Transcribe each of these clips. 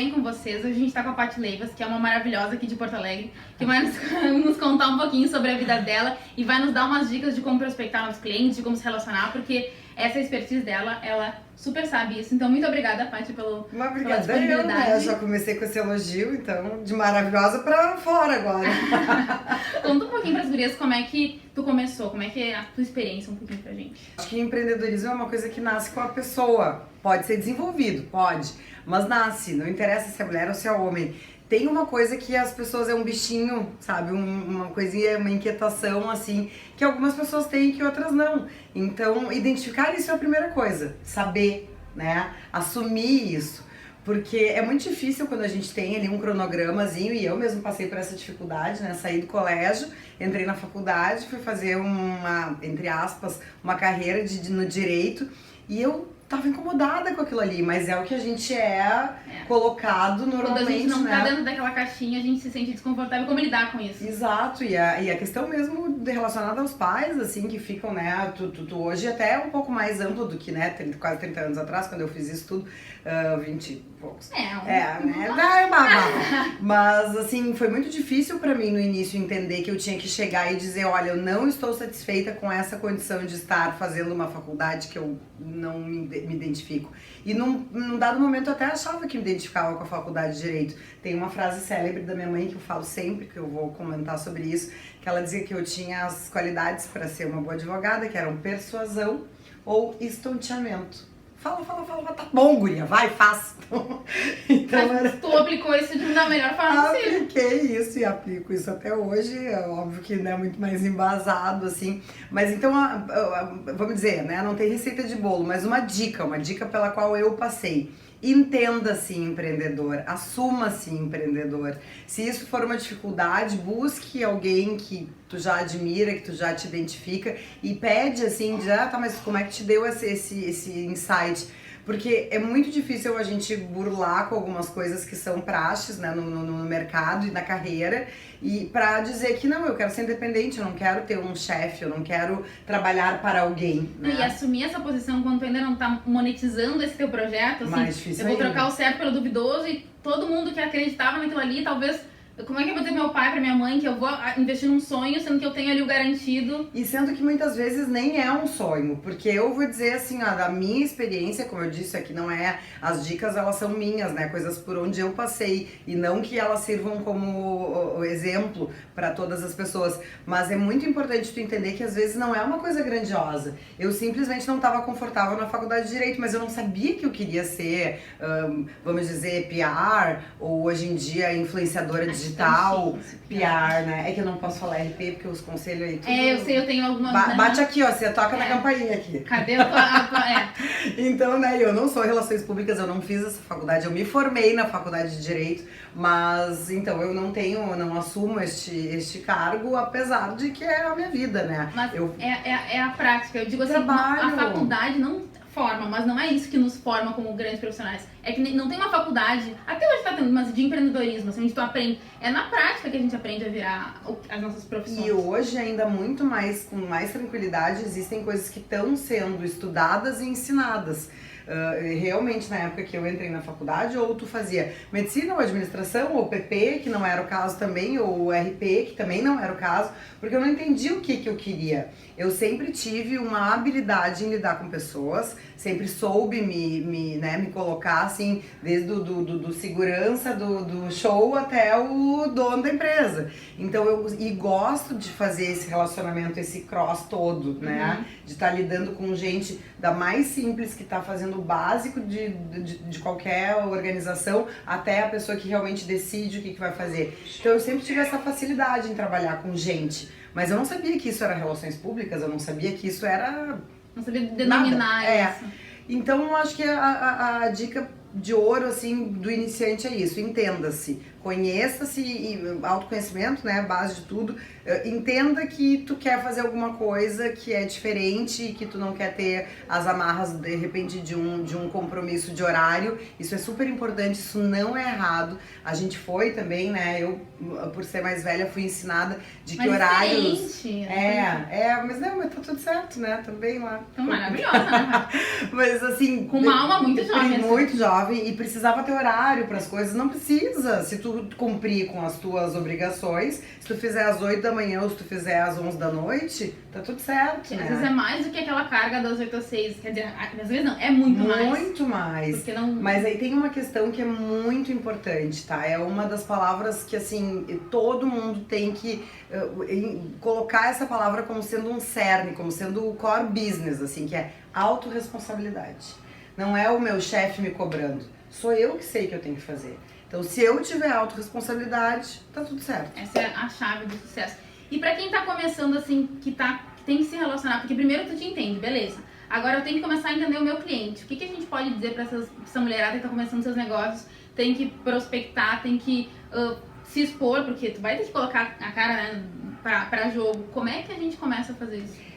bem com vocês? Hoje a gente tá com a Paty Leivas, que é uma maravilhosa aqui de Porto Alegre, que vai nos contar um pouquinho sobre a vida dela e vai nos dar umas dicas de como prospectar novos clientes, de como se relacionar, porque essa expertise dela, ela super sabe isso. Então, muito obrigada, Paty, pela disponibilidade. Eu já comecei com esse elogio, então, de maravilhosa pra fora agora. Conta um pouquinho pras gurias como é que tu começou, como é que é a tua experiência um pouquinho pra gente. Acho que empreendedorismo é uma coisa que nasce com a pessoa. Pode ser desenvolvido, pode, mas nasce, não interessa se é mulher ou se é homem. Tem uma coisa que as pessoas é um bichinho, sabe? Uma coisinha, uma inquietação, assim, que algumas pessoas têm e que outras não. Então, identificar isso é a primeira coisa. Saber, né? Assumir isso. Porque é muito difícil quando a gente tem ali um cronogramazinho, e eu mesmo passei por essa dificuldade, né? Saí do colégio, entrei na faculdade, fui fazer uma, entre aspas, uma carreira no direito, e eu tava incomodada com aquilo ali, mas é o que a gente colocado normalmente, quando a gente não né? tá dentro daquela caixinha, a gente se sente desconfortável. Como lidar com isso? Exato, e a questão mesmo relacionada aos pais, assim, que ficam, né, tu hoje até é um pouco mais amplo do que, né, quase 30 anos atrás, quando eu fiz isso tudo, 20 e poucos. Mas, assim, foi muito difícil pra mim no início entender que eu tinha que chegar e dizer, olha, eu não estou satisfeita com essa condição de estar fazendo uma faculdade que eu não me identifico. E num dado momento eu até achava que me identificava com a faculdade de Direito. Tem uma frase célebre da minha mãe que eu falo sempre, que eu vou comentar sobre isso, que ela dizia que eu tinha as qualidades para ser uma boa advogada, que eram persuasão ou estonteamento. Fala, tá bom, guria, vai, faz. Então, tu aplicou isso da melhor forma possível. Apliquei isso e aplico isso até hoje, é óbvio que não é muito mais embasado, assim, mas então, vamos dizer, né, não tem receita de bolo, mas uma dica pela qual eu passei. Entenda-se empreendedor, assuma-se empreendedor. Se isso for uma dificuldade, busque alguém que tu já admira, que tu já te identifica e pede assim, tá, mas como é que te deu esse insight? Porque é muito difícil a gente burlar com algumas coisas que são praxes, né, no mercado e na carreira, e pra dizer que não, eu quero ser independente, eu não quero ter um chefe, eu não quero trabalhar para alguém, né? E assumir essa posição quando tu ainda não tá monetizando esse teu projeto, assim, mais difícil eu vou ainda. trocar o certo pelo duvidoso e todo mundo que acreditava naquilo ali, talvez... Como é que eu vou dizer pro meu pai, pra minha mãe, que eu vou investir num sonho, sendo que eu tenho ali o garantido? E sendo que muitas vezes nem é um sonho, porque eu vou dizer assim, ó, da minha experiência, como eu disse aqui, não é, as dicas elas são minhas, né, coisas por onde eu passei, e não que elas sirvam como exemplo para todas as pessoas, mas é muito importante tu entender que às vezes não é uma coisa grandiosa. Eu simplesmente não estava confortável na faculdade de Direito, mas eu não sabia que eu queria ser, vamos dizer, PR, ou hoje em dia influenciadora digital, PR, né? É que eu não posso falar RP porque os conselhos aí tudo... eu sei, eu tenho alguma... Bate aqui, ó, você toca na campainha aqui. Cadê a tua... Então, né, eu não sou relações públicas, eu não fiz essa faculdade, eu me formei na faculdade de Direito, mas, então, eu não assumo este cargo, apesar de que é a minha vida, né? Mas é a prática, eu digo assim, Trabalho. A faculdade não forma, mas não é isso que nos forma como grandes profissionais. É que não tem uma faculdade, até hoje tá tendo, mas de empreendedorismo, assim, onde tu aprende. É na prática que a gente aprende a virar as nossas profissões. E hoje, ainda muito mais, com mais tranquilidade, existem coisas que estão sendo estudadas e ensinadas. Realmente, na época que eu entrei na faculdade, ou tu fazia medicina ou administração, ou PP, que não era o caso também, ou RP, que também não era o caso, porque eu não entendi o que eu queria. Eu sempre tive uma habilidade em lidar com pessoas, sempre soube me colocar assim, desde do segurança do show até o dono da empresa. Então e gosto de fazer esse relacionamento, esse cross todo, né? De estar lidando com gente da mais simples que está fazendo o básico de qualquer organização até a pessoa que realmente decide o que vai fazer. Então eu sempre tive essa facilidade em trabalhar com gente, mas eu não sabia que isso era relações públicas, eu não sabia que isso era... Não sabia denominar isso. Então eu acho que a dica de ouro, assim, do iniciante é isso, entenda-se. conheça-se e autoconhecimento, né, base de tudo. Entenda que tu quer fazer alguma coisa que é diferente e que tu não quer ter as amarras, de repente, de um compromisso de horário. Isso é super importante, isso não é errado. A gente foi também, né, eu, por ser mais velha, fui ensinada de que horários... Mas tá tudo certo, né, também lá. Então, maravilhosa, né? Mas assim... Com uma alma muito jovem. Muito jovem, e precisava ter horário para as coisas. Não precisa, se tu cumprir com as tuas obrigações, se tu fizer às 8 da manhã ou se tu fizer às 11 da noite, tá tudo certo, né? Às vezes é mais do que aquela carga das 8 às 6, quer dizer, às vezes não, é muito mais. Muito mais. Porque não... Mas aí tem uma questão que é muito importante, tá? É uma das palavras que, assim, todo mundo tem que colocar essa palavra como sendo um cerne, como sendo o core business, assim, que é autorresponsabilidade. Não é o meu chefe me cobrando, sou eu que sei que eu tenho que fazer. Então, se eu tiver autorresponsabilidade, tá tudo certo. Essa é a chave do sucesso. E pra quem tá começando, assim, que tem que se relacionar, porque primeiro tu te entende, beleza. Agora eu tenho que começar a entender o meu cliente. O que a gente pode dizer pra essa mulherada que tá começando seus negócios, tem que prospectar, tem que se expor, porque tu vai ter que colocar a cara, né, pra jogo. Como é que a gente começa a fazer isso?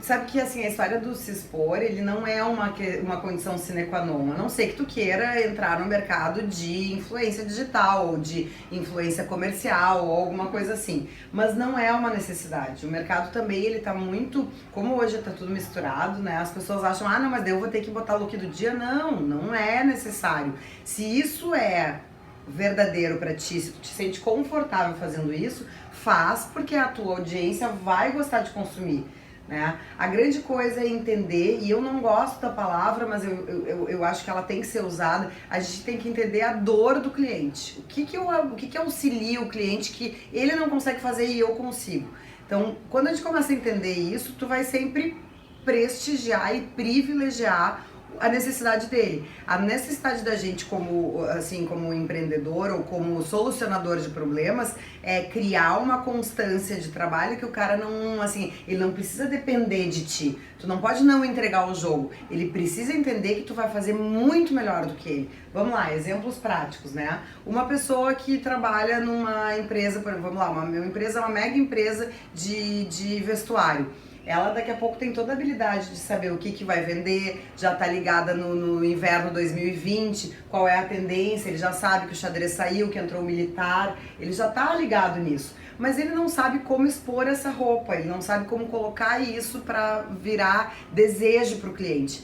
Sabe que assim, a história do se expor, ele não é uma condição sine qua non, a não ser que tu queira entrar no mercado de influência digital, ou de influência comercial, ou alguma coisa assim. Mas não é uma necessidade. O mercado também, ele tá muito, como hoje tá tudo misturado, né? As pessoas acham, não, mas daí eu vou ter que botar look do dia. Não, não é necessário. Se isso é verdadeiro pra ti, se tu te sente confortável fazendo isso, faz, porque a tua audiência vai gostar de consumir. Né? A grande coisa é entender, e eu não gosto da palavra, mas eu acho que ela tem que ser usada, a gente tem que entender a dor do cliente. O que auxilia o cliente que ele não consegue fazer e eu consigo. Então, quando a gente começa a entender isso, tu vai sempre prestigiar e privilegiar a necessidade dele. A necessidade da gente como empreendedor ou como solucionador de problemas é criar uma constância de trabalho que o cara não, assim, ele não precisa depender de ti. Tu não pode não entregar o jogo. Ele precisa entender que tu vai fazer muito melhor do que ele. Vamos lá, exemplos práticos, né? Uma pessoa que trabalha numa empresa, vamos lá, uma mega empresa de vestuário. Ela daqui a pouco tem toda a habilidade de saber o que vai vender, já tá ligada no inverno 2020, qual é a tendência, ele já sabe que o xadrez saiu, que entrou o militar, ele já tá ligado nisso. Mas ele não sabe como expor essa roupa, ele não sabe como colocar isso para virar desejo para o cliente.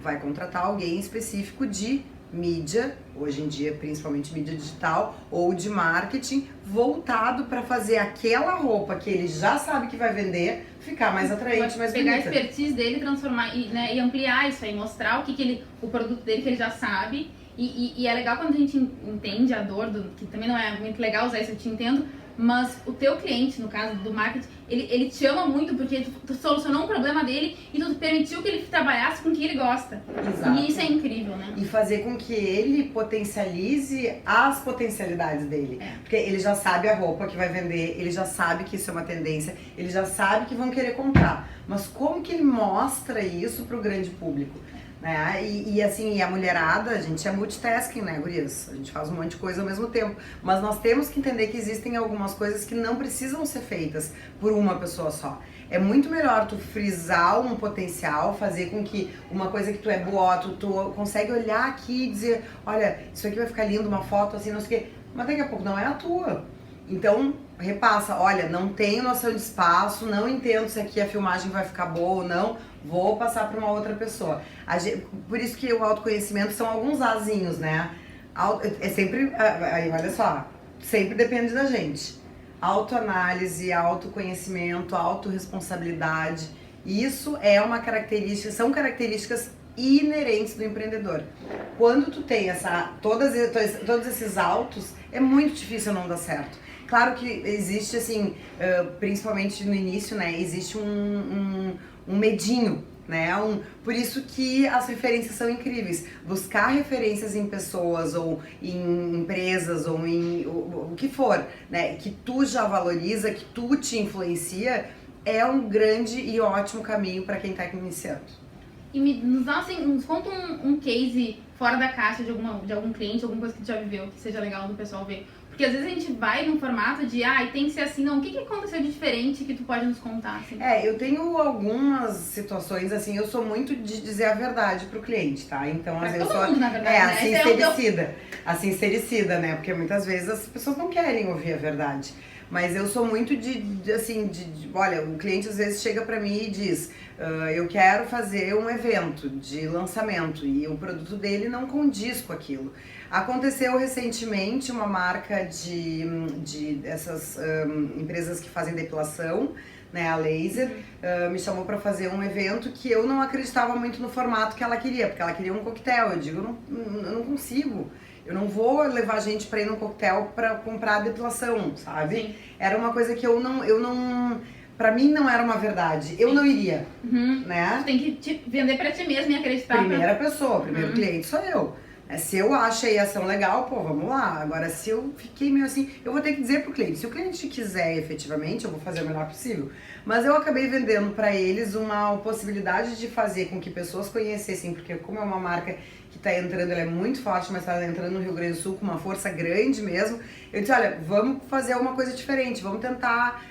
Vai contratar alguém específico de mídia, hoje em dia principalmente mídia digital, ou de marketing, voltado para fazer aquela roupa que ele já sabe que vai vender ficar mais atraente, mais bonita. Pegar a expertise dele, transformar e ampliar isso aí, mostrar o produto dele que ele já sabe. E é legal quando a gente entende a dor, que também não é muito legal usar isso, eu te entendo, mas o teu cliente, no caso do marketing, ele te ama muito porque tu solucionou um problema dele e tu permitiu que ele trabalhasse com o que ele gosta. Exato. E isso é incrível, né? E fazer com que ele potencialize as potencialidades dele. Porque ele já sabe a roupa que vai vender, ele já sabe que isso é uma tendência, ele já sabe que vão querer comprar. Mas como que ele mostra isso pro grande público? Né? E assim, a mulherada, a gente é multitasking, né, gurias? A gente faz um monte de coisa ao mesmo tempo. Mas nós temos que entender que existem algumas coisas que não precisam ser feitas por uma pessoa só. É muito melhor tu frisar um potencial, fazer com que uma coisa que tu é boa, tu consegue olhar aqui e dizer, olha, isso aqui vai ficar lindo, uma foto assim, não sei o quê. Mas daqui a pouco não é a tua. Então, repassa, olha, não tenho noção de espaço, não entendo se aqui a filmagem vai ficar boa ou não, vou passar para uma outra pessoa. Por isso que o autoconhecimento são alguns azinhos, né? É sempre, aí olha só, sempre depende da gente. Autoanálise, autoconhecimento, autorresponsabilidade, isso é uma característica, são características inerentes do empreendedor. Quando tu tem todos esses autos, é muito difícil não dar certo. Claro que existe, assim, principalmente no início, né, existe um medinho, né, por isso que as referências são incríveis. Buscar referências em pessoas ou em empresas ou em o que for, né, que tu já valoriza, que tu te influencia, é um grande e ótimo caminho para quem está iniciando. E nos conta um case fora da caixa de algum cliente, alguma coisa que tu já viveu, que seja legal do pessoal ver. Porque às vezes a gente vai num formato de, tem que ser assim, não, o que aconteceu de diferente que tu pode nos contar, assim? Eu tenho algumas situações, assim, eu sou muito de dizer a verdade pro cliente, tá? Então, às vezes eu sou... mundo, na verdade, a né? sincericida. A sincericida, né? Porque muitas vezes as pessoas não querem ouvir a verdade. Mas eu sou muito olha, o cliente às vezes chega pra mim e diz, eu quero fazer um evento de lançamento e o produto dele não condiz com aquilo. Aconteceu recentemente uma marca de essas empresas que fazem depilação, né, a laser, me chamou pra fazer um evento que eu não acreditava muito no formato que ela queria, porque ela queria um coquetel. Eu digo, eu não consigo. Eu não vou levar gente pra ir num coquetel pra comprar depilação, sabe? Sim. Era uma coisa que eu não pra mim não era uma verdade. Eu não iria, né? Tu tem que te vender pra ti mesmo e acreditar. Primeira pessoa, primeiro cliente sou eu. Se eu achei a ação legal, pô, vamos lá. Agora, se eu fiquei meio assim, eu vou ter que dizer pro cliente. Se o cliente quiser efetivamente, eu vou fazer o melhor possível. Mas eu acabei vendendo pra eles uma possibilidade de fazer com que pessoas conhecessem, porque como é uma marca que tá entrando, ela é muito forte, mas tá entrando no Rio Grande do Sul com uma força grande mesmo. Eu disse, olha, vamos fazer uma coisa diferente, vamos tentar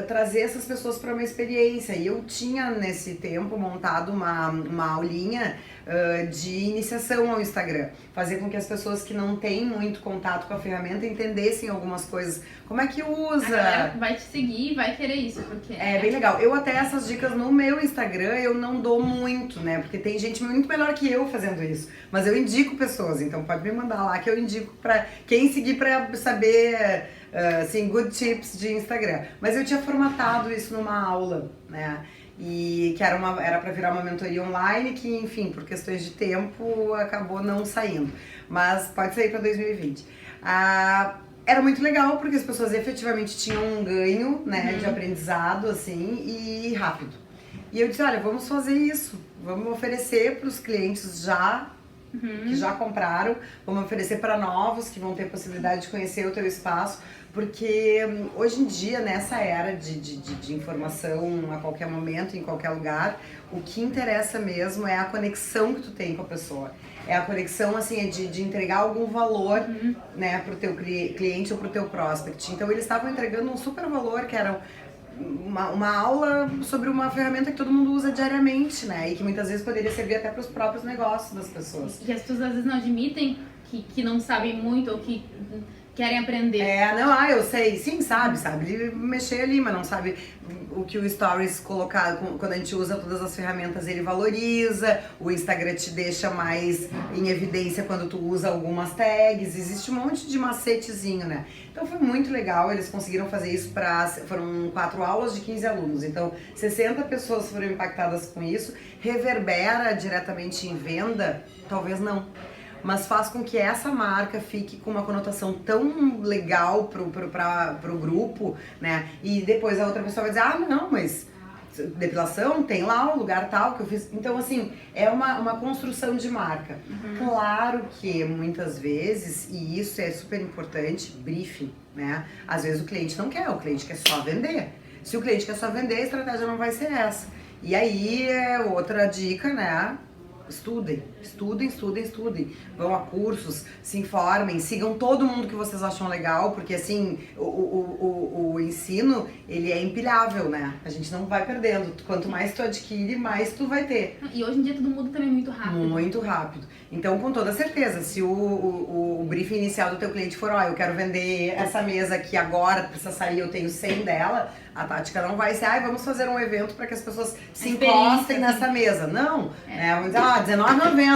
trazer essas pessoas para uma experiência. E eu tinha, nesse tempo, montado uma aulinha de iniciação ao Instagram. Fazer com que as pessoas que não têm muito contato com a ferramenta entendessem algumas coisas. Como é que usa? A galera vai te seguir e vai querer isso, porque... É bem legal. Eu até essas dicas no meu Instagram eu não dou muito, né? Porque tem gente muito melhor que eu fazendo isso. Mas eu indico pessoas, então pode me mandar lá que eu indico pra quem seguir pra saber, assim, good tips de Instagram. Mas eu tinha formatado isso numa aula, né? E que era pra virar uma mentoria online, que, enfim, por questões de tempo, acabou não saindo. Mas pode sair pra 2020. Era muito legal, porque as pessoas efetivamente tinham um ganho, né, de aprendizado, assim, e rápido. E eu disse, olha, vamos fazer isso. Vamos oferecer para os clientes que já compraram, vamos oferecer para novos que vão ter possibilidade de conhecer o teu espaço, porque hoje em dia, nessa era de informação a qualquer momento, em qualquer lugar, o que interessa mesmo é a conexão que tu tem com a pessoa. É a conexão, assim, de entregar algum valor, né, pro teu cliente ou pro teu prospect. Então, eles estavam entregando um super valor, que era uma aula sobre uma ferramenta que todo mundo usa diariamente, né? E que muitas vezes poderia servir até para os próprios negócios das pessoas. E as pessoas às vezes não admitem que não sabem muito ou que querem aprender. Eu sei, sim, sabe mexer ali, mas não sabe o que o Stories colocar, quando a gente usa todas as ferramentas, ele valoriza, o Instagram te deixa mais em evidência quando tu usa algumas tags, existe um monte de macetezinho, né? Então foi muito legal, eles conseguiram fazer isso foram 4 aulas de 15 alunos, então 60 pessoas foram impactadas com isso, reverbera diretamente em venda? Talvez não. Mas faz com que essa marca fique com uma conotação tão legal pro grupo, né? E depois a outra pessoa vai dizer, não, mas depilação tem lá o lugar tal que eu fiz. Então, assim, é uma construção de marca. Claro que muitas vezes, e isso é super importante, briefing, né? Às vezes o cliente não quer, o cliente quer só vender. Se o cliente quer só vender, a estratégia não vai ser essa. E aí, outra dica, né? Estudem. Vão a cursos, se informem, sigam todo mundo que vocês acham legal, porque assim, o ensino, ele é empilhável, né? A gente não vai perdendo. Quanto mais tu adquire, mais tu vai ter. E hoje em dia tudo muda também muito rápido. Muito rápido. Então, com toda certeza, se o briefing inicial do teu cliente for, eu quero vender essa mesa aqui agora, precisa sair, eu tenho 100 dela, a tática não vai ser, vamos fazer um evento para que as pessoas se encostem nessa mesa. Não, né? Vamos dizer, R$19,90,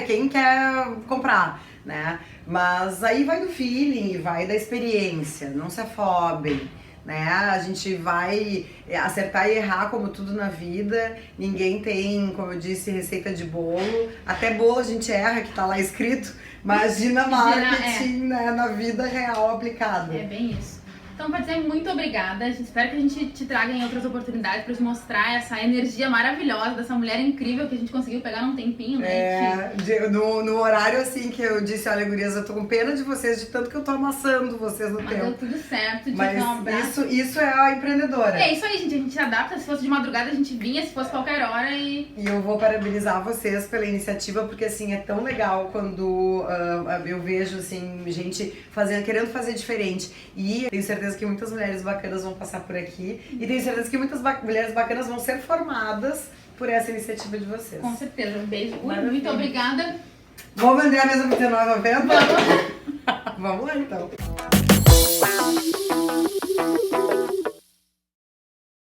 quem quer comprar, né? Mas aí vai do feeling, vai da experiência, não se afobem, né? A gente vai acertar e errar como tudo na vida, ninguém tem, como eu disse, receita de bolo, até bolo a gente erra, que tá lá escrito, imagina marketing, né, na vida real aplicada. É bem isso. Então, pode dizer, muito obrigada. Espero que a gente te traga em outras oportunidades pra te mostrar essa energia maravilhosa dessa mulher incrível que a gente conseguiu pegar num tempinho, né? No horário assim que eu disse, olha, gurias, eu tô com pena de vocês, de tanto que eu tô amassando vocês no tempo. Mas deu tudo certo, de Mas dar um abraço. isso é a empreendedora. É isso aí, gente. A gente adapta. Se fosse de madrugada, a gente vinha. Se fosse qualquer hora E eu vou parabenizar vocês pela iniciativa, porque assim, é tão legal quando eu vejo assim, gente querendo fazer diferente. E tenho certeza que muitas mulheres bacanas vão passar por aqui. E tenho certeza que muitas mulheres bacanas vão ser formadas por essa iniciativa de vocês. Com certeza. Um beijo. Muito obrigada. Vamos vender a mesa por R$19,90? Vamos. Vamos lá então.